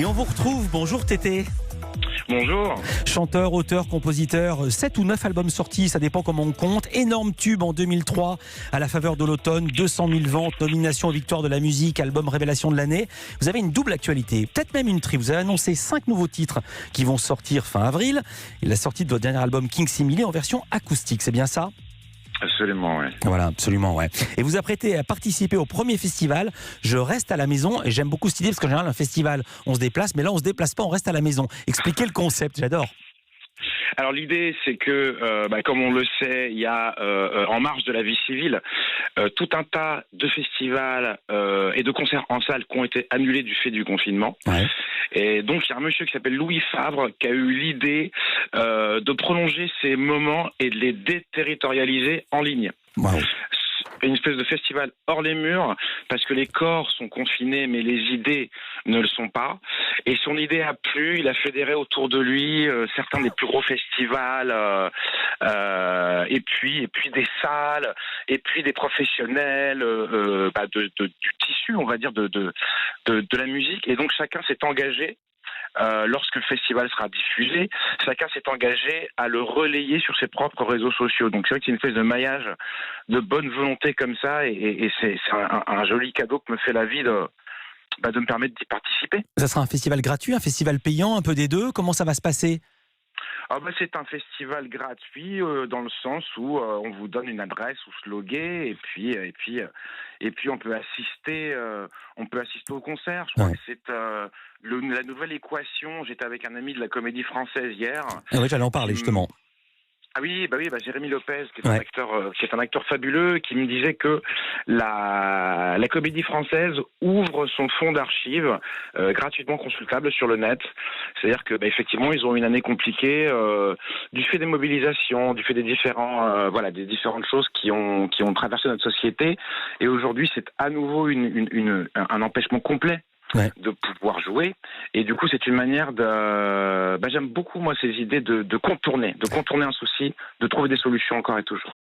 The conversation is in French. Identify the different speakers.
Speaker 1: Et on vous retrouve, bonjour Tété.
Speaker 2: Bonjour.
Speaker 1: Chanteur, auteur, compositeur, 7 ou 9 albums sortis, ça dépend comment on compte. Énorme tube en 2003, à la faveur de l'automne, 200 000 ventes, nomination aux victoires de la musique, album révélation de l'année. Vous avez une double actualité, peut-être même une tri. Vous avez annoncé 5 nouveaux titres qui vont sortir fin avril. Et la sortie de votre dernier album King Simile en version acoustique, c'est bien ça ?
Speaker 2: Absolument, oui.
Speaker 1: Voilà, absolument, ouais. Et vous apprêtez à participer au premier festival Je reste à la maison. Et j'aime beaucoup cette idée parce qu'en général, un festival, on se déplace, mais là, on se déplace pas, on reste à la maison. Expliquez le concept, j'adore.
Speaker 2: Alors l'idée, c'est que, comme on le sait, il y a en marge de la vie civile tout un tas de festivals et de concerts en salle qui ont été annulés du fait du confinement.
Speaker 1: Ouais.
Speaker 2: Et donc il y a un monsieur qui s'appelle Louis Favre qui a eu l'idée de prolonger ces moments et de les déterritorialiser en ligne.
Speaker 1: Wow.
Speaker 2: Une espèce de festival hors les murs, parce que les corps sont confinés, mais les idées ne le sont pas. Et son idée a plu, il a fédéré autour de lui certains des plus gros festivals, et puis des salles, et puis des professionnels du tissu, on va dire, de la musique. Et donc chacun s'est engagé. Lorsque le festival sera diffusé, chacun s'est engagé à le relayer sur ses propres réseaux sociaux. Donc c'est vrai que c'est une espèce de maillage de bonne volonté comme ça, et c'est un joli cadeau que me fait la vie de me permettre d'y participer.
Speaker 1: Ça sera un festival gratuit, un festival payant, un peu des deux. Comment ça va se passer ?
Speaker 2: C'est un festival gratuit dans le sens où on vous donne une adresse où se loguer, et puis on peut assister au concert. Je crois que c'est la nouvelle équation. J'étais avec un ami de la Comédie Française hier.
Speaker 1: Ah oui, j'allais en parler justement.
Speaker 2: Ah oui, Jérémy Lopez, qui est un acteur fabuleux, qui me disait que la Comédie Française ouvre son fonds d'archives gratuitement consultable sur le net. C'est-à-dire que effectivement, ils ont une année compliquée du fait des mobilisations, du fait des différentes choses qui ont traversé notre société. Et aujourd'hui, c'est à nouveau un empêchement complet. Ouais. De pouvoir jouer, et du coup c'est une manière j'aime beaucoup moi ces idées de contourner un souci, de trouver des solutions encore et toujours.